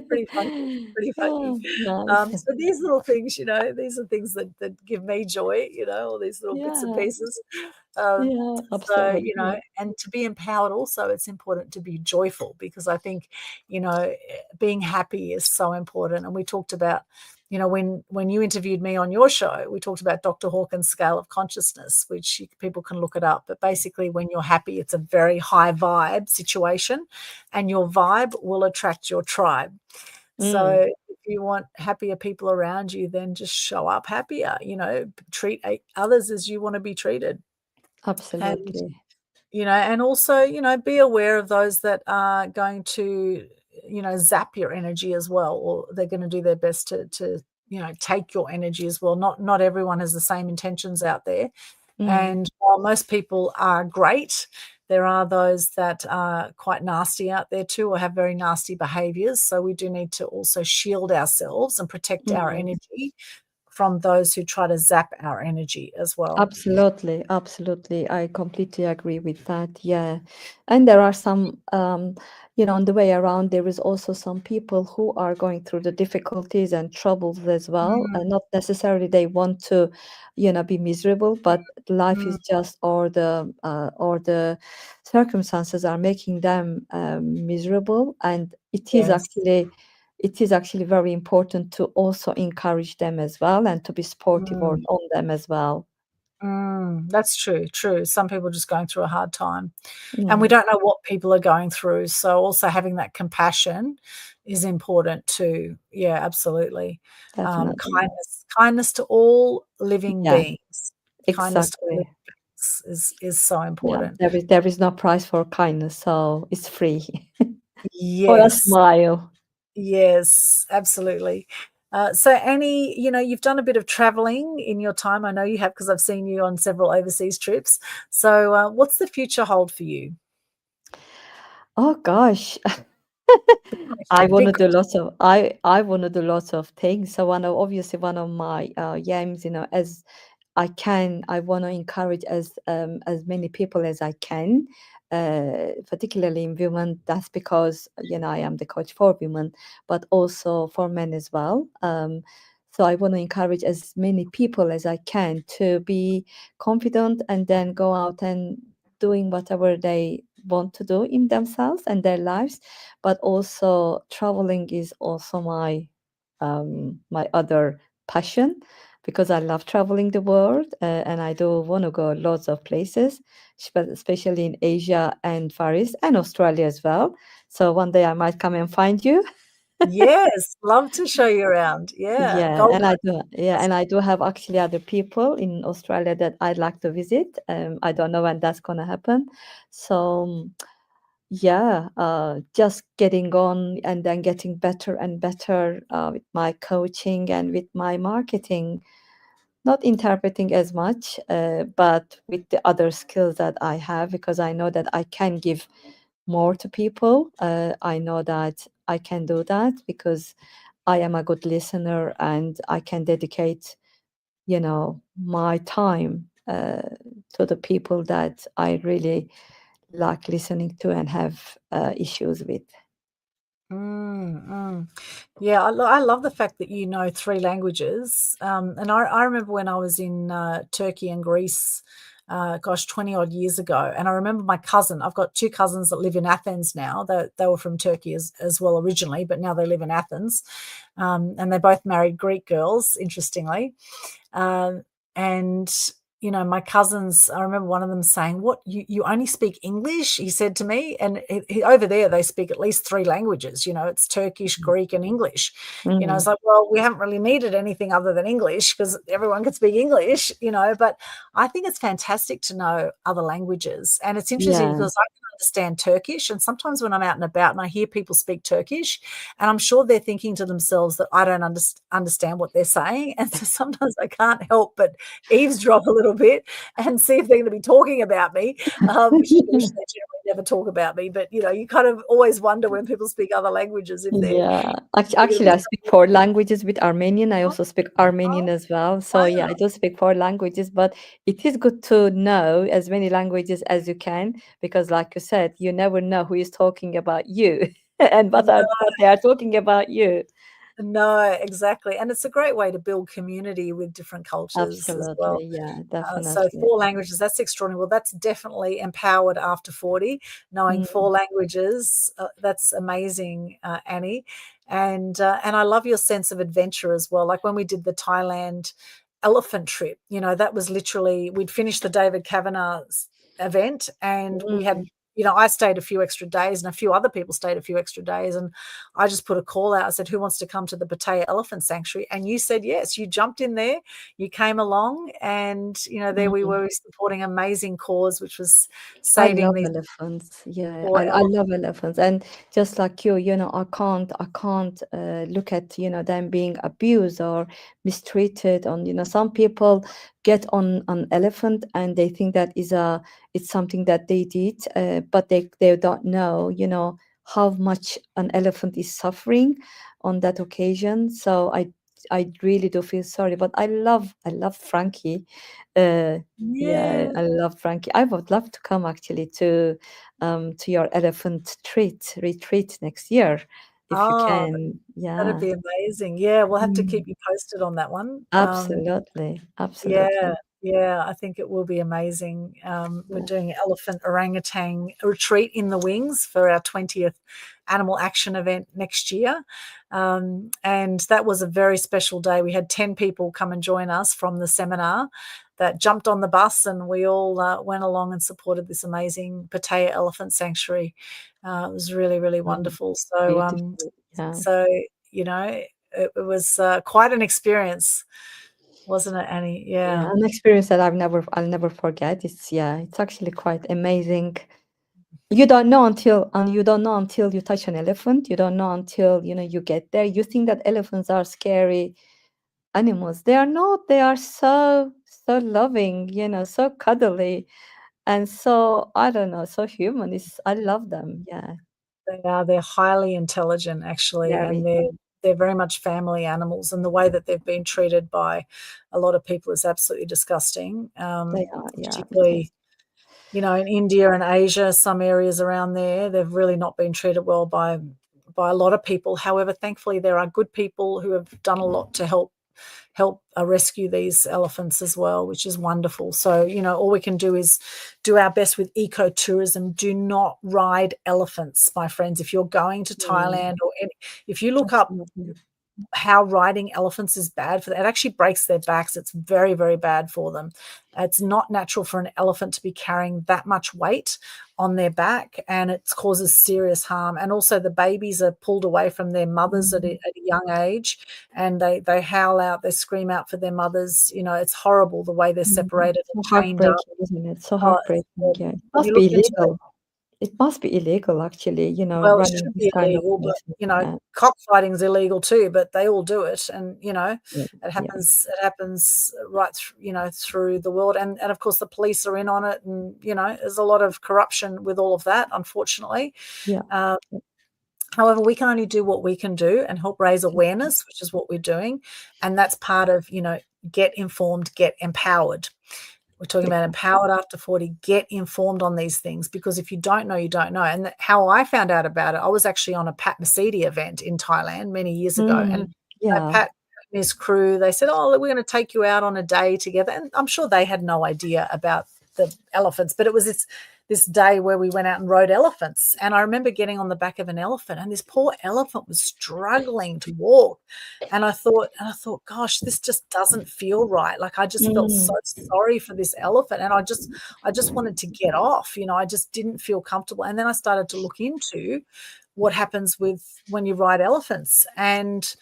pretty funny. Pretty funny. Oh, nice. So these little things, these are things that give me joy. All these little bits and pieces. Yeah, absolutely. So, and to be empowered also, it's important to be joyful, because I think, being happy is so important. And we talked about, when you interviewed me on your show, we talked about Dr. Hawkins' scale of consciousness, which people can can look it up. But basically, when you're happy, it's a very high vibe situation, and your vibe will attract your tribe. Mm, So if you want happier people around you, then just show up happier, treat others as you want to be treated. And, absolutely. and also, be aware of those that are going to, zap your energy as well, or they're going to do their best to take your energy as well. Not everyone has the same intentions out there. Mm, And while most people are great, there are those that are quite nasty out there too, or have very nasty behaviors. So we do need to also shield ourselves and protect our mm. energy from those who try to zap our energy as well. Absolutely, absolutely. I completely agree with that. Yeah. And there are some, on the way around, there is also some people who are going through the difficulties and troubles as well. Mm, And not necessarily they want to, be miserable, but life mm, is just, or the circumstances are making them miserable. And yes. it is actually very important to also encourage them as well and to be supportive Mm, on them as well. that's true, true. Some people are just going through a hard time. And we Mm, don't know what people are going through. So also having that compassion is important too. Yeah, absolutely. definitely. Kindness to all living Yeah, beings. Kindness to all living exactly. beings is so Yeah, important. there is no price for kindness, so it's free. Or a Yes, smile. yes, absolutely. So Annie, you've done a bit of traveling in your time. I know you have because I've seen you on several overseas trips. So what's the future hold for you? Oh gosh. Big I question, want big to do question. lots of I want to do lots of things. So obviously one of my aims, as I want to encourage as many people as I can, particularly in women. That's because I am the coach for women, but also for men as well. So I want to encourage as many people as I can to be confident and then go out and doing whatever they want to do in themselves and their lives. But also traveling is also my other passion because I love traveling the world and I do want to go lots of places, especially in Asia and Far East and Australia as well. So one day I might come and find you. Yes, love to show you around. Yeah, Yeah, Gold and Coast. I do have actually other people in Australia that I'd like to visit. I don't know when that's gonna happen. So yeah, just getting on and then getting better and better with my coaching and with my marketing. Not interpreting as much, but with the other skills that I have, because I know that I can give more to people. I know that I can do that because I am a good listener and I can dedicate, my time to the people that I really like listening to and have issues with. Mm, mm. Yeah, I love the fact that you know 3 languages. And I remember when I was in, Turkey and Greece, gosh, 20 odd years ago, and I remember my cousin. I've got 2 cousins that live in Athens now. They were from Turkey as well originally, but now they live in Athens. And they both married Greek girls, interestingly. Um, and my cousins, I remember one of them saying, "What, you only speak English?" He said to me, and over there they speak at least 3 languages. It's Turkish, Greek, and English. It's Mm, like, well, we haven't really needed anything other than English because everyone can speak English. But I think it's fantastic to know other languages, and it's interesting yeah. because I can understand Turkish, and sometimes when I'm out and about and I hear people speak Turkish, and I'm sure they're thinking to themselves that I don't understand what they're saying. And so sometimes I can't help but eavesdrop a little bit and see if they're going to be talking about me, which they generally never talk about me. But, you kind of always wonder when people speak other languages if Yeah, they're going to actually, be I speak four languages with Armenian. I oh, also speak Armenian oh, as well. So yeah, wow. I do speak four languages, but it is good to know as many languages as you can because, like you said, you never know who is talking about you and what they are talking about you. No, exactly. And it's a great way to build community with different cultures as well. Absolutely, yeah, So definitely. 4 languages, that's extraordinary. Well, that's definitely empowered after 40, knowing Mm, 4 languages. That's amazing, Annie. And I love your sense of adventure as well. Like when we did the Thailand elephant trip. You know, that was literally, we'd finished the David Kavanagh's event, and we had, you know, I stayed a few extra days, and a few other people stayed a few extra days, and I just put a call out. I said, who wants to come to the Pattaya Elephant Sanctuary? And you said yes. You jumped in there, you came along, and, you know, there we were supporting an amazing cause, which was I saving love these elephants. Yeah, poor I love elephants. And just like you know, I can't look at, you know, them being abused or mistreated. On, you know, some people get on an elephant and they think that it's something that they did, but they don't know, you know, how much an elephant is suffering on that occasion. So I really do feel sorry, but I love Frankie. Yeah, Yeah. I love Frankie. I would love to come actually to your elephant retreat next year, if you Oh, can. that'd Yeah, be amazing. Yeah, we'll have to keep Mm, you posted on that one. absolutely, Yeah, absolutely. yeah, I think it will be amazing. We're Yeah. doing elephant orangutan retreat in the wings for our 20th Animal Action event next year. And that was a very special day. We had 10 people come and join us from the seminar that jumped on the bus, and we all went along and supported this amazing Pattaya Elephant Sanctuary. It was really, really Um, wonderful. So, beautiful. Yeah. so you know, it was quite an experience, wasn't it, Annie? Yeah, Yeah. an experience that I'll never forget. It's actually quite amazing. You don't know until you touch an elephant. You don't know until, you know, you get there. You think that elephants are scary animals. They are not. They are so loving, you know, so cuddly, and so, I don't know, so human. I love them. Yeah, They are. They're highly intelligent, actually, and very. they're very much family animals. And the way that they've been treated by a lot of people is absolutely disgusting. They are. Yeah, it Particularly, is. you know, in India and Asia, some areas around there, they've really not been treated well by a lot of people. However, thankfully, there are good people who have done a lot to help rescue these elephants as well, which is wonderful. So, you know, all we can do is do our best with ecotourism. Do not ride elephants, my friends. If you're going to Mm, Thailand, or if you look up absolutely. how riding elephants is bad for them, it actually breaks their backs. It's very, very bad for them. It's not natural for an elephant to be carrying that much weight on their back, and it causes serious harm. And also, the babies are pulled away from their mothers at Mm, a young age, and they howl out, they scream out for their mothers. You know, it's horrible the way they're separated and So chained up. heartbreaking, isn't it? So Oh, it's heartbreaking. horrible. Yeah, it When must you be look into it, illegal. It must be illegal, actually, you know, well, it running should this be kind of illegal, but, places. you know, Yeah, cockfighting is illegal too, but they all do it, and, you know, yeah, yeah, it happens right you know, through the world, and of course, the police are in on it, and, you know, there's a lot of corruption with all of that, unfortunately. yeah. Uh, However, we can only do what we can do and help raise awareness, which is what we're doing, and that's part of, you know, get informed, get empowered. We're talking about Exactly. empowered after 40. Get informed on these things, because if you don't know, you don't know. And how I found out about it, I was actually on a Pat Mesiti event in Thailand many years ago. And Yeah, Pat and his crew, they said, oh, we're going to take you out on a day together. And I'm sure they had no idea about the elephants, but it was this day where we went out and rode elephants. And I remember getting on the back of an elephant, and this poor elephant was struggling to walk. And I thought, gosh, this just doesn't feel right. Like, I just felt so mm, sorry for this elephant, and I just wanted to get off. You know, I just didn't feel comfortable. And then I started to look into what happens with when you ride elephants, and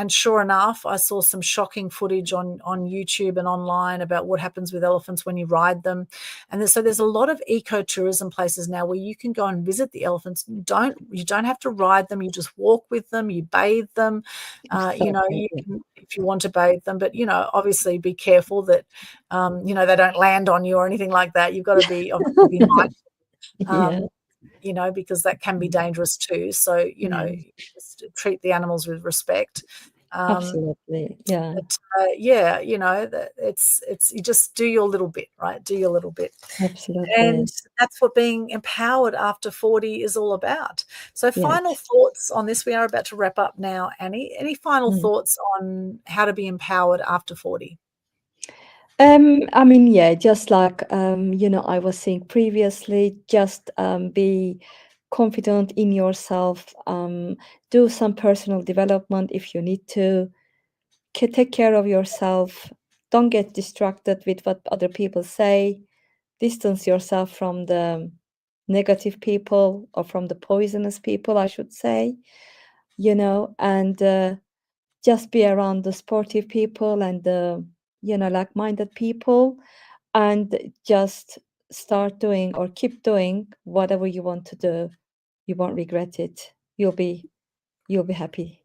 sure enough, I saw some shocking footage on YouTube and online about what happens with elephants when you ride them. And so there's a lot of ecotourism places now where you can go and visit the elephants. You don't have to ride them. You just walk with them. You bathe them. You know, exactly. you can, if you want to bathe them, but, you know, obviously be careful that you know, they don't land on you or anything like that. You've got to be obviously be mindful. Yeah, You know, because that can be dangerous too. So, you know, yeah, just treat the animals with respect. Um, absolutely. Yeah, but yeah, you know, it's you just do your little bit, right? Do your little bit. And absolutely. that's what being empowered after 40 is all about. So, final Yes. thoughts on this. We are about to wrap up now, Annie. Any final Mm. thoughts on how to be empowered after 40? I mean, yeah, just like you know, I was saying previously, just be confident in yourself, do some personal development if you need to, take care of yourself. Don't get distracted with what other people say. Distance yourself from the negative people, or from the poisonous people, I should say, and just be around the sportive people and the, like-minded people, and just start doing or keep doing whatever you want to do. You won't regret it. You'll be happy.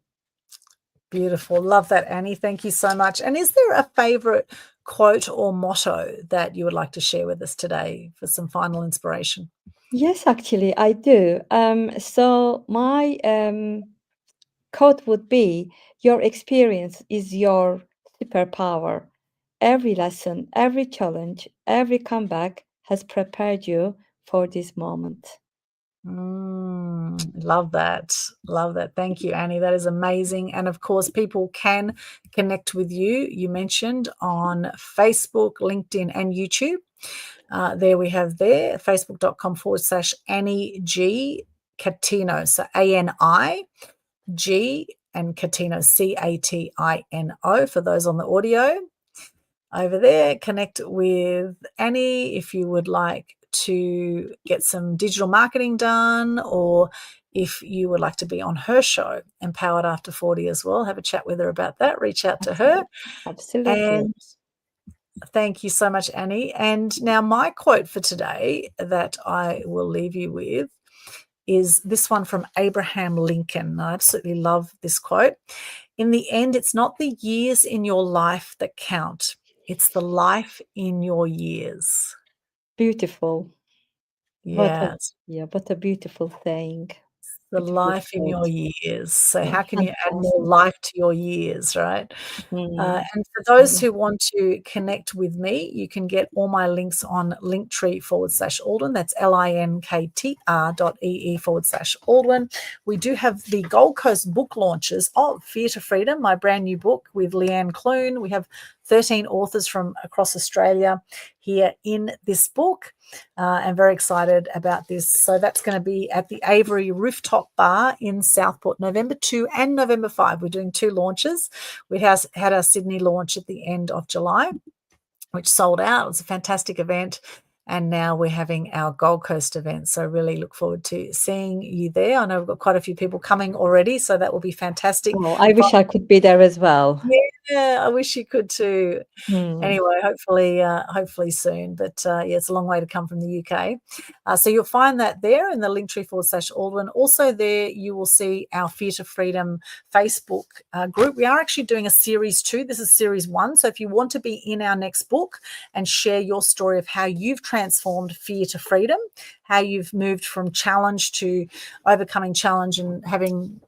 Beautiful. Love that, Annie. Thank you so much. And is there a favorite quote or motto that you would like to share with us today for some final inspiration? Yes, actually, I do. So my quote would be, your experience is your superpower. Every lesson, every challenge, every comeback has prepared you for this moment. Love that. Love that. Thank you, Annie. That is amazing. And of course, people can connect with you. You mentioned on Facebook, LinkedIn, and YouTube. There we have there, facebook.com/Annie G Catino. So ANI-G and Catino, CATINO, for those on the audio. Over there, connect with Annie if you would like to get some digital marketing done, or if you would like to be on her show, Empowered After 40, as well. Have a chat with her about that. Reach out to her. Absolutely. And thank you so much, Annie. And now my quote for today that I will leave you with is this one from Abraham Lincoln. I absolutely love this quote. In the end, it's not the years in your life that count. It's the life in your years. Beautiful. Yeah. What a beautiful thing. The Beautiful life in your quote. years. So Yeah, how can you add more fantastic. life to your years, right? Mm. And for those who want to connect with me, you can get all my links on linktree/Aldwyn. That's linktr.ee/Aldwyn. We do have the Gold Coast book launches of Fear to Freedom, my brand new book with Leanne Clune. We have 13 authors from across Australia here in this book. I'm very excited about this. So that's going to be at the Avery Rooftop Bar in Southport, November 2 and November 5. We're doing 2 launches. We had our Sydney launch at the end of July, which sold out. It was a fantastic event. And now we're having our Gold Coast event. So really look forward to seeing you there. I know we've got quite a few people coming already, so that will be fantastic. Oh, I wish I could be there as well. Yeah, I wish you could too. Anyway, hopefully soon. But yeah, it's a long way to come from the UK. So you'll find that there in the linktree/Aldwyn. Also there, you will see our Fear to Freedom Facebook group. We are actually doing a series 2. This is series 1. So if you want to be in our next book and share your story of how you've transformed fear to freedom, how you've moved from challenge to overcoming challenge and having,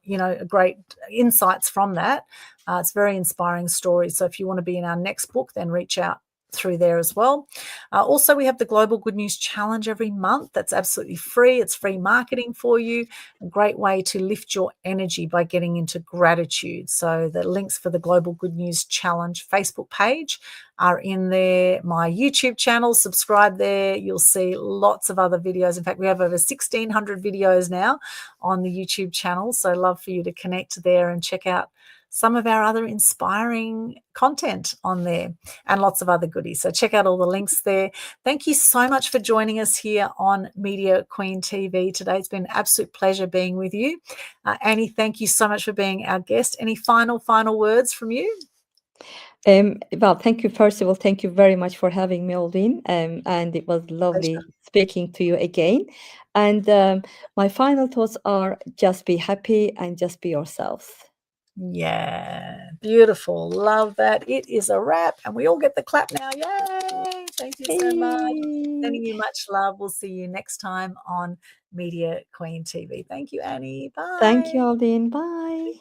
great insights from that. It's a very inspiring story. So if you want to be in our next book, then reach out through there as well. Also, we have the Global Good News Challenge every month. That's absolutely free. It's free marketing for you. A great way to lift your energy by getting into gratitude. So the links for the Global Good News Challenge Facebook page are in there. My YouTube channel, subscribe there. You'll see lots of other videos. In fact, we have over 1,600 videos now on the YouTube channel. So love for you to connect there and check out some of our other inspiring content on there, and lots of other goodies. So check out all the links there. Thank you so much for joining us here on Media Queen TV today. It's been an absolute pleasure being with you. Annie, thank you so much for being our guest. Any final words from you? Well, thank you. First of all, thank you very much for having me, Aldwyn. And it was lovely speaking to you again. And my final thoughts are, just be happy and just be yourselves. Yeah, beautiful. Love that. It is a wrap, and we all get the clap now. Yay! Thank you so much. Sending you much love. We'll see you next time on Media Queen TV. Thank you, Annie. Bye. Thank you, Aldwyn. Bye.